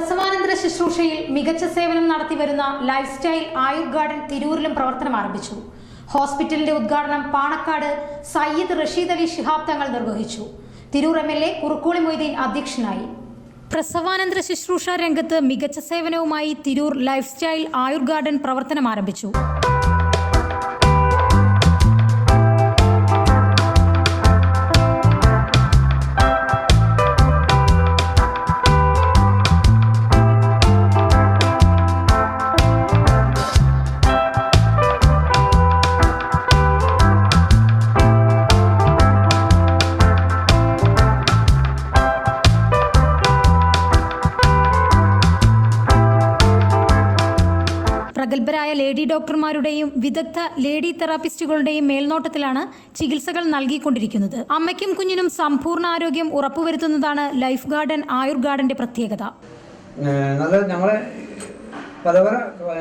പ്രസവാനന്തര ശുശ്രൂഷയിൽ മികച്ച സേവനം നടത്തിവരുന്ന ലൈഫ് സ്റ്റൈൽ ആയുർ ഗാർഡൻ തിരൂരിലും പ്രവർത്തനം ആരംഭിച്ചു. ഹോസ്പിറ്റലിന്റെ ഉദ്ഘാടനം പാണക്കാട് സയ്യിദ് റഷീദ് അലി ശിഹാബ് തങ്ങൾ നിർവഹിച്ചു. തിരൂർ MLA കുറുക്കോളി മൊയ്തീൻ അധ്യക്ഷനായി. പ്രസവാനന്തര ശുശ്രൂഷ രംഗത്ത് മികച്ച സേവനവുമായി തിരൂർ ലൈഫ് സ്റ്റൈൽ ആയുർ ഗാർഡൻ പ്രവർത്തനം ആരംഭിച്ചു. പ്രഗത്ഭരായ ലേഡി ഡോക്ടർമാരുടെയും വിദഗ്ധ ലേഡി തെറാപ്പിസ്റ്റുകളുടെയും മേൽനോട്ടത്തിലാണ് ചികിത്സകൾ നൽകിക്കൊണ്ടിരിക്കുന്നത്. അമ്മയ്ക്കും കുഞ്ഞിനും സമ്പൂർണ്ണ ആരോഗ്യം ഉറപ്പുവരുത്തുന്നതാണ് ലൈഫ് ഗാർഡൻ ആയുർ ഗാർഡന്റെ പ്രത്യേകത. ഞങ്ങളെ പല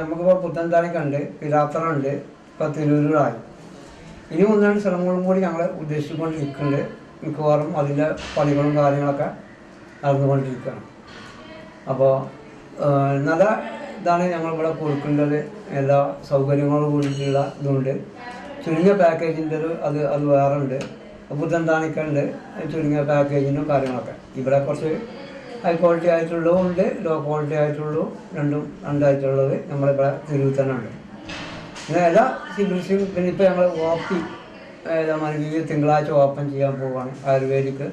നമുക്കിപ്പോൾ പുത്തൻതാണിക്കുണ്ട്, പിലാത്തറുണ്ട്, ഇപ്പോൾ തിരൂരായി. ഇനി ഒന്നാണ് സ്ഥലങ്ങളും കൂടി ഞങ്ങൾ ഉദ്ദേശിച്ചുകൊണ്ടിരിക്കുന്നുണ്ട്. മിക്കവാറും അതിൻ്റെ പണികളും കാര്യങ്ങളൊക്കെ നടന്നുകൊണ്ടിരിക്കുകയാണ്. അപ്പോൾ നല്ല ഇതാണ് ഞങ്ങളിവിടെ കൊടുക്കേണ്ടത്. എല്ലാ സൗകര്യങ്ങളും കൂടിയിട്ടുള്ള ഇതുണ്ട്. ചുരുങ്ങിയ പാക്കേജിൻ്റെ അത് വേറെ ഉണ്ട്. പുത്തൻതാണിക്കുണ്ട് ചുരുങ്ങിയ പാക്കേജിനും കാര്യങ്ങളൊക്കെ. ഇവിടെ കുറച്ച് ഹൈ ക്വാളിറ്റി ആയിട്ടുള്ളതും ഉണ്ട്, ലോ ക്വാളിറ്റി ആയിട്ടുള്ളതും രണ്ടായിട്ടുള്ളത് നമ്മളിവിടെ തിരുവിൽ തന്നെ ഉണ്ട്. പിന്നെ എല്ലാ ചികിത്സയും പിന്നെ ഇപ്പോൾ ഞങ്ങൾ തിങ്കളാഴ്ച ഓപ്പൺ ചെയ്യാൻ പോവുകയാണ്. ആയുർവേദിക്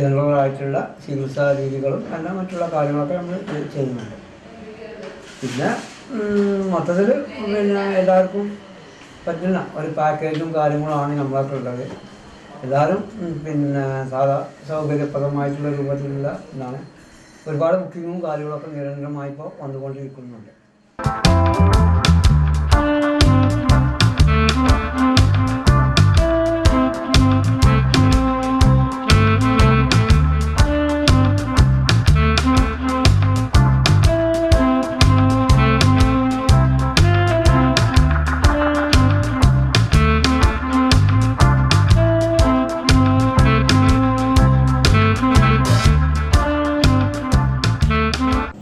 ജനറലായിട്ടുള്ള ചികിത്സാ രീതികളും എല്ലാം മറ്റുള്ള കാര്യങ്ങളൊക്കെ നമ്മൾ ചെയ്യുന്നുണ്ട്. പിന്നെ മൊത്തത്തിൽ എല്ലാവർക്കും പറ്റുന്ന ഒരു പാക്കേജും കാര്യങ്ങളുമാണ് നമ്മളൊക്കെ ഉള്ളത്. എല്ലാവരും സാധാ സൗകര്യപ്രദമായിട്ടുള്ള രൂപത്തിലുള്ള ഇതാണ്. ഒരുപാട് ബുക്കിങ്ങും കാര്യങ്ങളൊക്കെ നിരന്തരമായി ഇപ്പോൾ വന്നുകൊണ്ടിരിക്കുന്നുണ്ട്.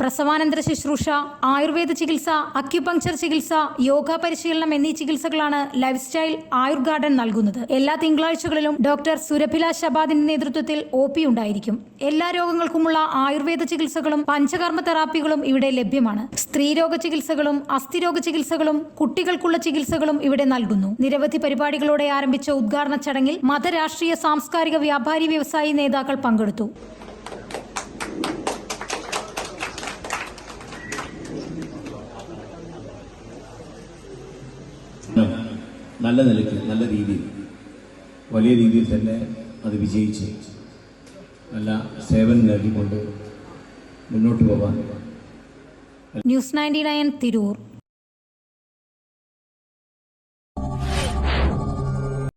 പ്രസവാനന്തര ശുശ്രൂഷ, ആയുർവേദ ചികിത്സ, അക്യുപങ്ചർ ചികിത്സ, യോഗ പരിശീലനം എന്നീ ചികിത്സകളാണ് ലൈഫ് സ്റ്റൈൽ ആയുർ ഗാർഡൻ നൽകുന്നത്. എല്ലാ തിങ്കളാഴ്ചകളിലും ഡോക്ടർ സുരഭില ശബാദിന്റെ നേതൃത്വത്തിൽ OP ഉണ്ടായിരിക്കും. എല്ലാ രോഗങ്ങൾക്കുമുള്ള ആയുർവേദ ചികിത്സകളും പഞ്ചകർമ്മ തെറാപ്പികളും ഇവിടെ ലഭ്യമാണ്. സ്ത്രീരോഗ ചികിത്സകളും അസ്ഥിരോഗ ചികിത്സകളും കുട്ടികൾക്കുള്ള ചികിത്സകളും ഇവിടെ നൽകുന്നു. നിരവധി പരിപാടികളോടെ ആരംഭിച്ച ഉദ്ഘാടന ചടങ്ങിൽ മത, രാഷ്ട്രീയ, സാംസ്കാരിക, വ്യാപാരി, വ്യവസായി നേതാക്കൾ പങ്കെടുത്തു. നല്ല നിലയ്ക്ക് നല്ല രീതിയിൽ വലിയ രീതിയിൽ തന്നെ അത് വിജയിച്ച് നല്ല സേവനം നൽകിക്കൊണ്ട് മുന്നോട്ട് പോകാൻ. ന്യൂസ് 99 തിരൂർ.